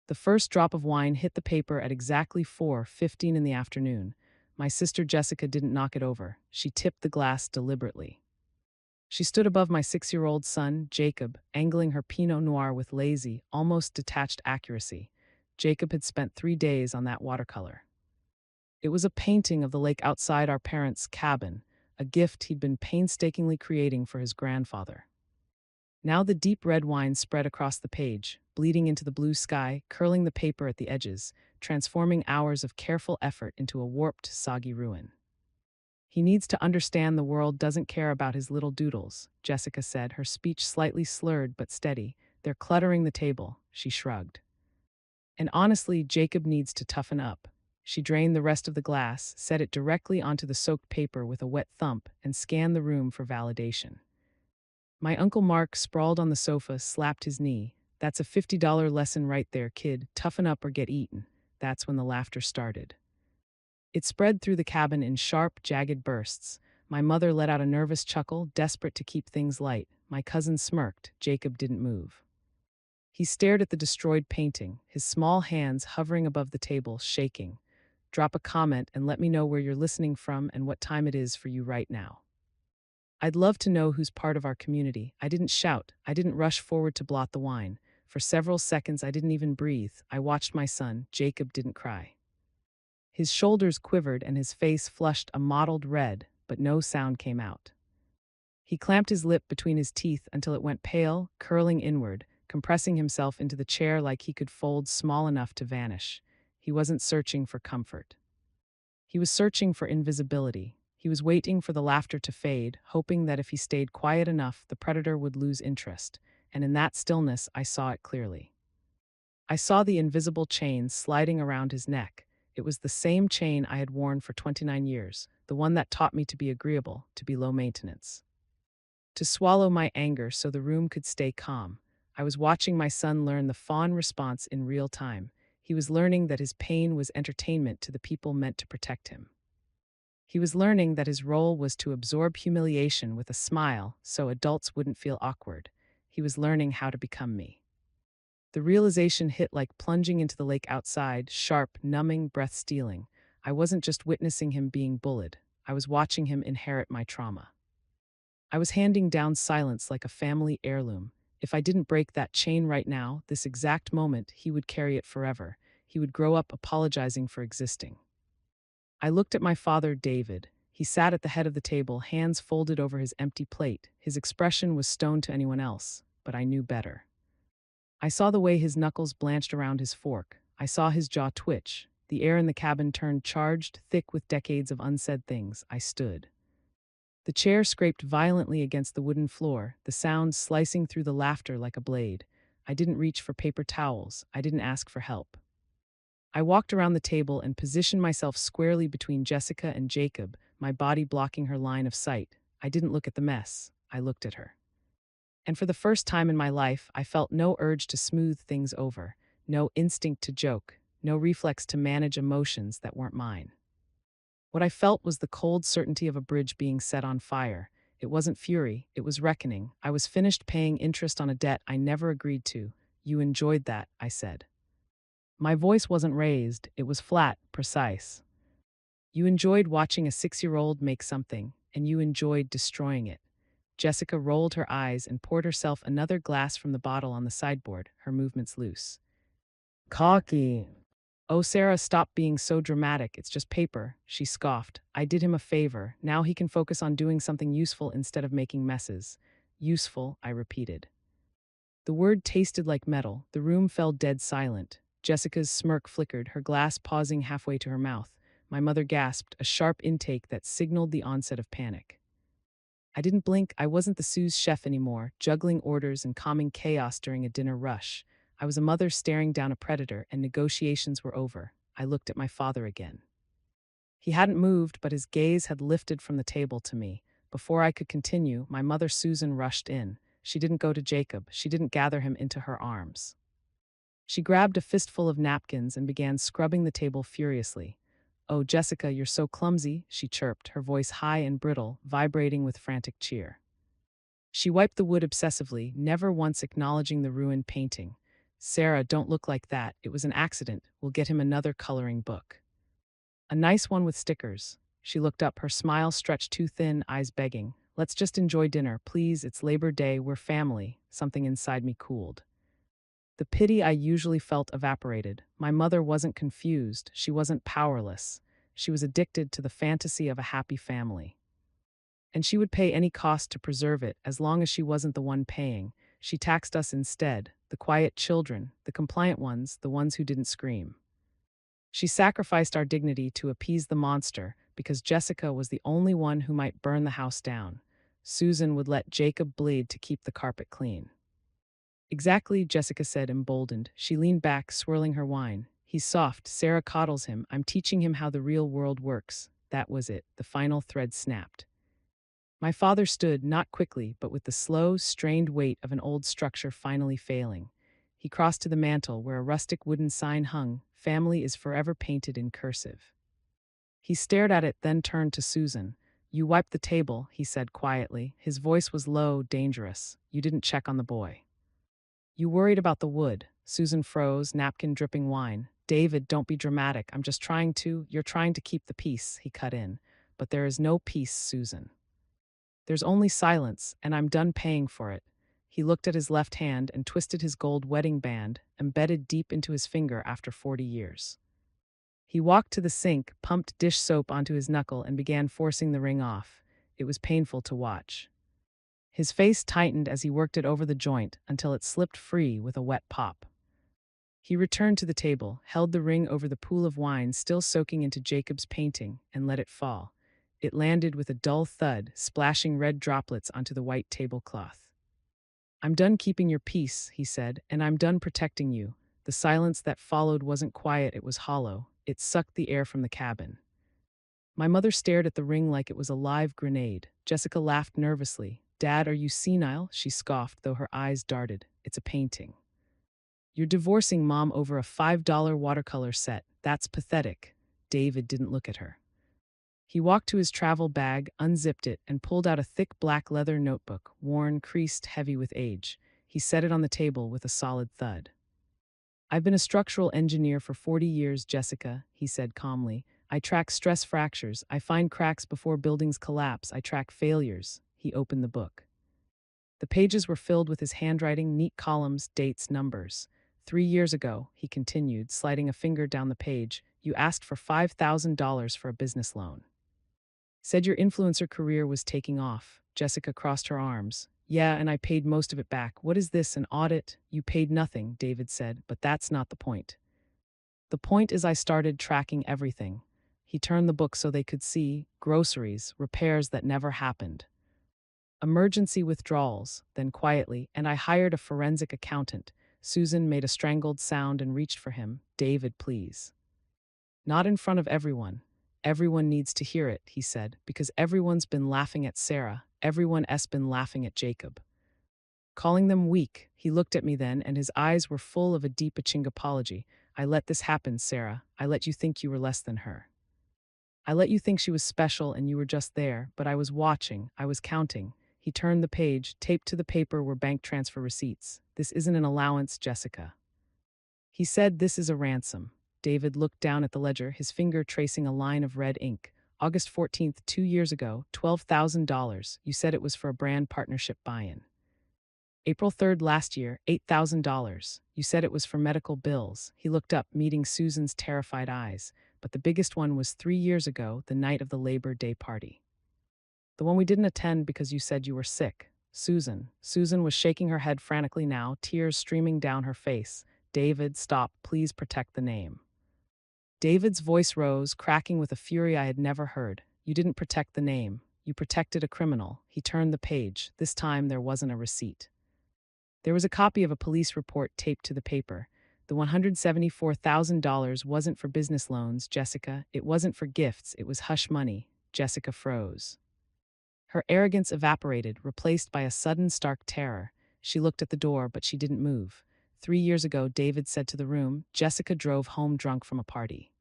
The first drop of wine hit the paper at exactly 4:15 in the afternoon. My sister Jessica didn't knock it over. She tipped the glass deliberately. She stood above my 6-year-old son, Jacob, angling her Pinot Noir with lazy, almost detached accuracy. Jacob had spent 3 days on that watercolor. It was a painting of the lake outside our parents' cabin, a gift he'd been painstakingly creating for his grandfather. Now the deep red wine spread across the page, bleeding into the blue sky, curling the paper at the edges, transforming hours of careful effort into a warped, soggy ruin. He needs to understand the world doesn't care about his little doodles, Jessica said, her speech slightly slurred but steady. They're cluttering the table, she shrugged. And honestly, Jacob needs to toughen up. She drained the rest of the glass, set it directly onto the soaked paper with a wet thump, and scanned the room for validation. My Uncle Mark, sprawled on the sofa, slapped his knee. That's a $50 lesson right there, kid. Toughen up or get eaten. That's when the laughter started. It spread through the cabin in sharp, jagged bursts. My mother let out a nervous chuckle, desperate to keep things light. My cousin smirked. Jacob didn't move. He stared at the destroyed painting, his small hands hovering above the table, shaking. Drop a comment and let me know where you're listening from and what time it is for you right now. I'd love to know who's part of our community. I didn't shout. I didn't rush forward to blot the wine. For several seconds, I didn't even breathe. I watched my son. Jacob didn't cry. His shoulders quivered and his face flushed a mottled red, but no sound came out. He clamped his lip between his teeth until it went pale, curling inward, compressing himself into the chair like he could fold small enough to vanish. He wasn't searching for comfort. He was searching for invisibility. He was waiting for the laughter to fade, hoping that if he stayed quiet enough, the predator would lose interest. And in that stillness, I saw it clearly. I saw the invisible chain sliding around his neck. It was the same chain I had worn for 29 years, the one that taught me to be agreeable, to be low maintenance. To swallow my anger so the room could stay calm. I was watching my son learn the fawn response in real time. He was learning that his pain was entertainment to the people meant to protect him. He was learning that his role was to absorb humiliation with a smile so adults wouldn't feel awkward. He was learning how to become me. The realization hit like plunging into the lake outside, sharp, numbing, breath-stealing. I wasn't just witnessing him being bullied. I was watching him inherit my trauma. I was handing down silence like a family heirloom. If I didn't break that chain right now, this exact moment, he would carry it forever. He would grow up apologizing for existing. I looked at my father, David. He sat at the head of the table, hands folded over his empty plate. His expression was stone to anyone else, but I knew better. I saw the way his knuckles blanched around his fork. I saw his jaw twitch. The air in the cabin turned charged, thick with decades of unsaid things. I stood. The chair scraped violently against the wooden floor, the sound slicing through the laughter like a blade. I didn't reach for paper towels. I didn't ask for help. I walked around the table and positioned myself squarely between Jessica and Jacob, my body blocking her line of sight. I didn't look at the mess. I looked at her. And for the first time in my life, I felt no urge to smooth things over, no instinct to joke, no reflex to manage emotions that weren't mine. What I felt was the cold certainty of a bridge being set on fire. It wasn't fury, it was reckoning. I was finished paying interest on a debt I never agreed to. You enjoyed that, I said. My voice wasn't raised, it was flat, precise. You enjoyed watching a 6-year-old make something, and you enjoyed destroying it. Jessica rolled her eyes and poured herself another glass from the bottle on the sideboard, her movements loose. Cocky. Oh, Sarah, stop being so dramatic. It's just paper, she scoffed. I did him a favor. Now he can focus on doing something useful instead of making messes. Useful, I repeated. The word tasted like metal. The room fell dead silent. Jessica's smirk flickered, her glass pausing halfway to her mouth. My mother gasped, a sharp intake that signaled the onset of panic. I didn't blink. I wasn't the sous chef anymore, juggling orders and calming chaos during a dinner rush. I was a mother staring down a predator, and negotiations were over. I looked at my father again. He hadn't moved, but his gaze had lifted from the table to me. Before I could continue, my mother Susan rushed in. She didn't go to Jacob. She didn't gather him into her arms. She grabbed a fistful of napkins and began scrubbing the table furiously. "Oh, Jessica, you're so clumsy," she chirped, her voice high and brittle, vibrating with frantic cheer. She wiped the wood obsessively, never once acknowledging the ruined painting. Sarah, don't look like that. It was an accident. We'll get him another coloring book. A nice one with stickers. She looked up, her smile stretched too thin, eyes begging. Let's just enjoy dinner, please. It's Labor Day. We're family. Something inside me cooled. The pity I usually felt evaporated. My mother wasn't confused. She wasn't powerless. She was addicted to the fantasy of a happy family. And she would pay any cost to preserve it as long as she wasn't the one paying. She taxed us instead, the quiet children, the compliant ones, the ones who didn't scream. She sacrificed our dignity to appease the monster because Jessica was the only one who might burn the house down. Susan would let Jacob bleed to keep the carpet clean. Exactly, Jessica said, emboldened. She leaned back, swirling her wine. He's soft. Sarah coddles him. I'm teaching him how the real world works. That was it. The final thread snapped. My father stood, not quickly, but with the slow, strained weight of an old structure finally failing. He crossed to the mantel where a rustic wooden sign hung, "Family is forever," painted in cursive. He stared at it, then turned to Susan. You wiped the table, he said quietly. His voice was low, dangerous. You didn't check on the boy. You worried about the wood. Susan froze, napkin dripping wine. David, don't be dramatic. I'm just trying to. You're trying to keep the peace, he cut in. But there is no peace, Susan. There's only silence, and I'm done paying for it. He looked at his left hand and twisted his gold wedding band, embedded deep into his finger after 40 years. He walked to the sink, pumped dish soap onto his knuckle, and began forcing the ring off. It was painful to watch. His face tightened as he worked it over the joint until it slipped free with a wet pop. He returned to the table, held the ring over the pool of wine still soaking into Jacob's painting, and let it fall. It landed with a dull thud, splashing red droplets onto the white tablecloth. I'm done keeping your peace, he said, and I'm done protecting you. The silence that followed wasn't quiet, it was hollow. It sucked the air from the cabin. My mother stared at the ring like it was a live grenade. Jessica laughed nervously. Dad, are you senile? She scoffed, though her eyes darted. It's a painting. You're divorcing Mom over a $5 watercolor set. That's pathetic. David didn't look at her. He walked to his travel bag, unzipped it, and pulled out a thick black leather notebook, worn, creased, heavy with age. He set it on the table with a solid thud. I've been a structural engineer for 40 years, Jessica, he said calmly. I track stress fractures. I find cracks before buildings collapse. I track failures. He opened the book. The pages were filled with his handwriting, neat columns, dates, numbers. 3 years ago, he continued, sliding a finger down the page, you asked for $5,000 for a business loan. Said your influencer career was taking off. Jessica crossed her arms. Yeah, and I paid most of it back. What is this, an audit? You paid nothing, David said, but that's not the point. The point is I started tracking everything. He turned the book so they could see groceries, repairs that never happened. Emergency withdrawals, then quietly, and I hired a forensic accountant. Susan made a strangled sound and reached for him. David, please. Not in front of everyone. Everyone needs to hear it, he said, because everyone's been laughing at Sarah. Everyone's been laughing at Jacob. Calling them weak, he looked at me then, and his eyes were full of a deep aching apology. I let this happen, Sarah. I let you think you were less than her. I let you think she was special and you were just there, but I was watching, I was counting. He turned the page, taped to the paper were bank transfer receipts. This isn't an allowance, Jessica. He said, this is a ransom. David looked down at the ledger, his finger tracing a line of red ink. August 14th, 2 years ago, $12,000. You said it was for a brand partnership buy-in. April 3rd last year, $8,000. You said it was for medical bills. He looked up, meeting Susan's terrified eyes. But the biggest one was 3 years ago, the night of the Labor Day party. The one we didn't attend because you said you were sick. Susan. Susan was shaking her head frantically now, tears streaming down her face. David, stop. Please protect the name. David's voice rose, cracking with a fury I had never heard. You didn't protect the name. You protected a criminal. He turned the page. This time there wasn't a receipt. There was a copy of a police report taped to the paper. The $174,000 wasn't for business loans, Jessica. It wasn't for gifts. It was hush money. Jessica froze. Her arrogance evaporated, replaced by a sudden stark terror. She looked at the door, but she didn't move. 3 years ago, David said to the room, Jessica drove home drunk from a party.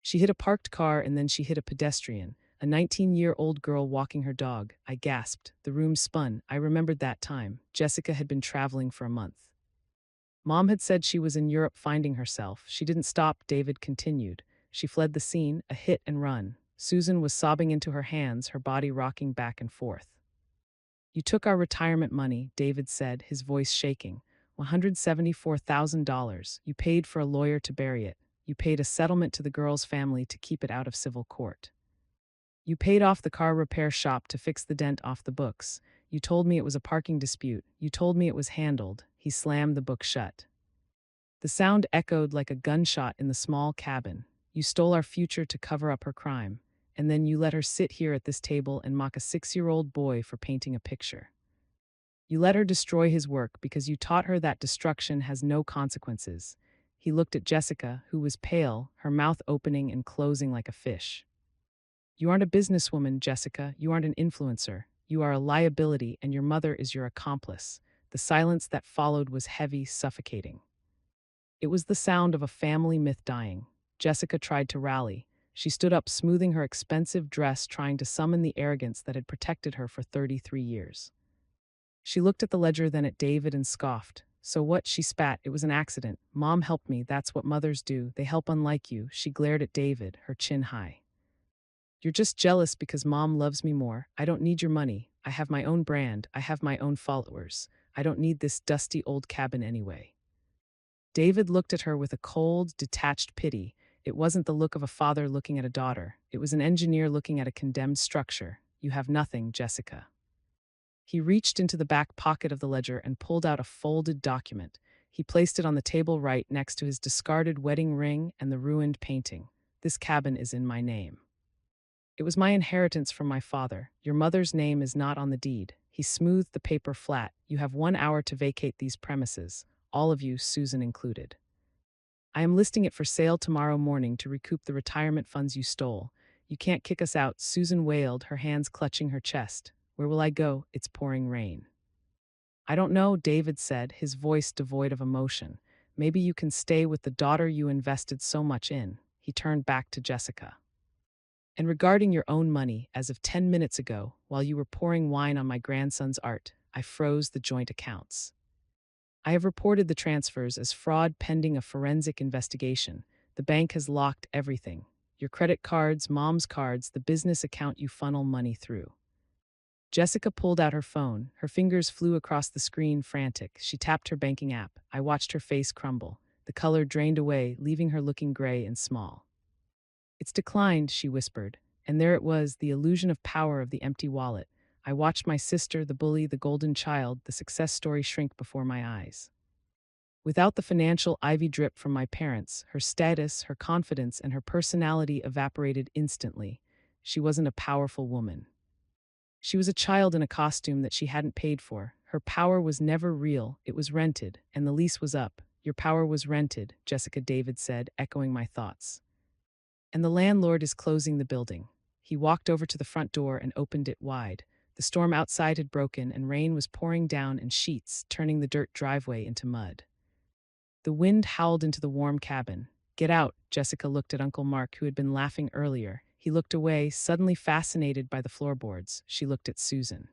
She hit a parked car and then she hit a pedestrian, a 19-year-old girl walking her dog. I gasped. The room spun. I remembered that time. Jessica had been traveling for a month. Mom had said she was in Europe finding herself. She didn't stop, David continued. She fled the scene, a hit and run. Susan was sobbing into her hands, her body rocking back and forth. You took our retirement money, David said, his voice shaking. $174,000. You paid for a lawyer to bury it. You paid a settlement to the girl's family to keep it out of civil court. You paid off the car repair shop to fix the dent off the books. You told me it was a parking dispute. You told me it was handled. He slammed the book shut. The sound echoed like a gunshot in the small cabin. You stole our future to cover up her crime. And then you let her sit here at this table and mock a 6-year-old boy for painting a picture. You let her destroy his work because you taught her that destruction has no consequences. He looked at Jessica, who was pale, her mouth opening and closing like a fish. You aren't a businesswoman, Jessica. You aren't an influencer. You are a liability, and your mother is your accomplice. The silence that followed was heavy, suffocating. It was the sound of a family myth dying. Jessica tried to rally. She stood up, smoothing her expensive dress, trying to summon the arrogance that had protected her for 33 years. She looked at the ledger, then at David, and scoffed. So what? She spat. It was an accident. Mom helped me. That's what mothers do. They help unlike you. She glared at David, her chin high. You're just jealous because Mom loves me more. I don't need your money. I have my own brand. I have my own followers. I don't need this dusty old cabin anyway. David looked at her with a cold, detached pity. It wasn't the look of a father looking at a daughter. It was an engineer looking at a condemned structure. You have nothing, Jessica. He reached into the back pocket of the ledger and pulled out a folded document. He placed it on the table right next to his discarded wedding ring and the ruined painting. This cabin is in my name. It was my inheritance from my father. Your mother's name is not on the deed. He smoothed the paper flat. You have 1 hour to vacate these premises. All of you, Susan included. I am listing it for sale tomorrow morning to recoup the retirement funds you stole. You can't kick us out, Susan wailed, her hands clutching her chest. Where will I go? It's pouring rain. I don't know, David said, his voice devoid of emotion. Maybe you can stay with the daughter you invested so much in. He turned back to Jessica. And regarding your own money, as of 10 minutes ago, while you were pouring wine on my grandson's art, I froze the joint accounts. I have reported the transfers as fraud pending a forensic investigation. The bank has locked everything. Your credit cards, Mom's cards, the business account you funnel money through. Jessica pulled out her phone. Her fingers flew across the screen, frantic. She tapped her banking app. I watched her face crumble. The color drained away, leaving her looking gray and small. It's declined, she whispered. And there it was, the illusion of power of the empty wallet. I watched my sister, the bully, the golden child, the success story shrink before my eyes. Without the financial ivy drip from my parents, her status, her confidence, and her personality evaporated instantly. She wasn't a powerful woman. She was a child in a costume that she hadn't paid for. Her power was never real, it was rented, and the lease was up. Your power was rented, Jessica, David said, echoing my thoughts. And the landlord is closing the building. He walked over to the front door and opened it wide. The storm outside had broken and rain was pouring down in sheets, turning the dirt driveway into mud. The wind howled into the warm cabin. Get out, Jessica looked at Uncle Mark, who had been laughing earlier. He looked away, suddenly fascinated by the floorboards. She looked at Susan.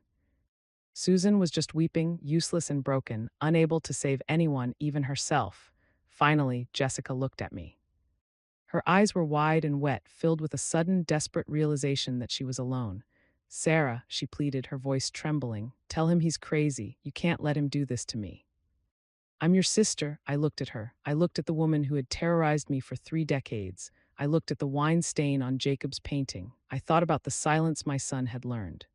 Susan was just weeping, useless and broken, unable to save anyone, even herself. Finally, Jessica looked at me. Her eyes were wide and wet, filled with a sudden, desperate realization that she was alone. Sarah, she pleaded, her voice trembling, tell him he's crazy. You can't let him do this to me. I'm your sister. I looked at her. I looked at the woman who had terrorized me for 3 decades. I looked at the wine stain on Jacob's painting. I thought about the silence my son had learned.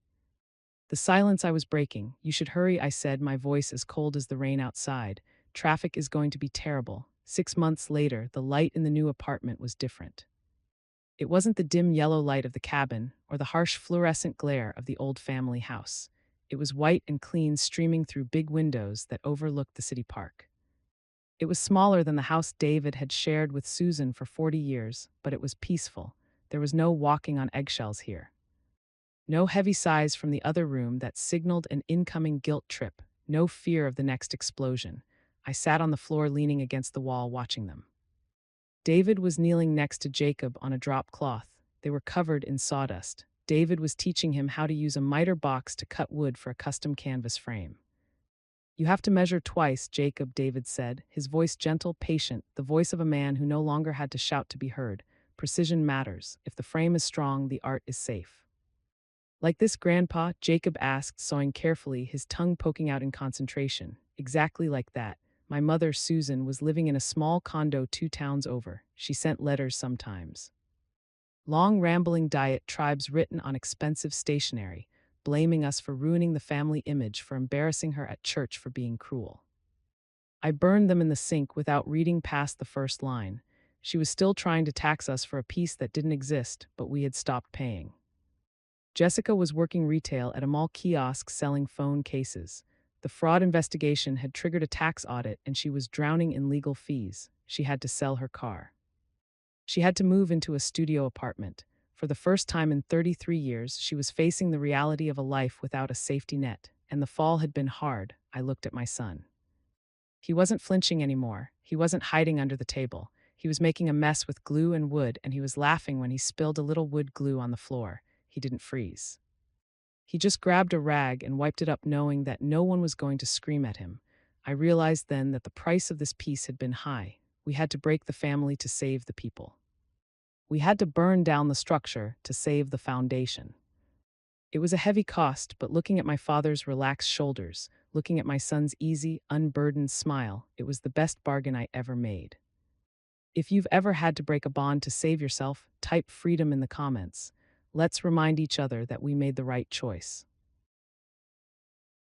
The silence I was breaking. You should hurry, I said, my voice as cold as the rain outside. Traffic is going to be terrible. 6 months later, the light in the new apartment was different. It wasn't the dim yellow light of the cabin or the harsh fluorescent glare of the old family house. It was white and clean, streaming through big windows that overlooked the city park. It was smaller than the house David had shared with Susan for 40 years, but it was peaceful. There was no walking on eggshells here. No heavy sighs from the other room that signaled an incoming guilt trip. No fear of the next explosion. I sat on the floor leaning against the wall watching them. David was kneeling next to Jacob on a drop cloth. They were covered in sawdust. David was teaching him how to use a miter box to cut wood for a custom canvas frame. You have to measure twice, Jacob, David said, his voice gentle, patient, the voice of a man who no longer had to shout to be heard. Precision matters. If the frame is strong, the art is safe. Like this, Grandpa? Jacob asked, sawing carefully, his tongue poking out in concentration. Exactly like that. My mother, Susan, was living in a small condo 2 towns over. She sent letters sometimes. Long, rambling diatribes written on expensive stationery, blaming us for ruining the family image, for embarrassing her at church, for being cruel. I burned them in the sink without reading past the first line. She was still trying to tax us for a piece that didn't exist, but we had stopped paying. Jessica was working retail at a mall kiosk selling phone cases. The fraud investigation had triggered a tax audit and she was drowning in legal fees. She had to sell her car. She had to move into a studio apartment. For the first time in 33 years, she was facing the reality of a life without a safety net, and the fall had been hard. I looked at my son. He wasn't flinching anymore. He wasn't hiding under the table. He was making a mess with glue and wood, and he was laughing when he spilled a little wood glue on the floor. He didn't freeze. He just grabbed a rag and wiped it up, knowing that no one was going to scream at him. I realized then that the price of this piece had been high. We had to break the family to save the people. We had to burn down the structure to save the foundation. It was a heavy cost, but looking at my father's relaxed shoulders, looking at my son's easy, unburdened smile, it was the best bargain I ever made. If you've ever had to break a bond to save yourself, type freedom in the comments. Let's remind each other that we made the right choice.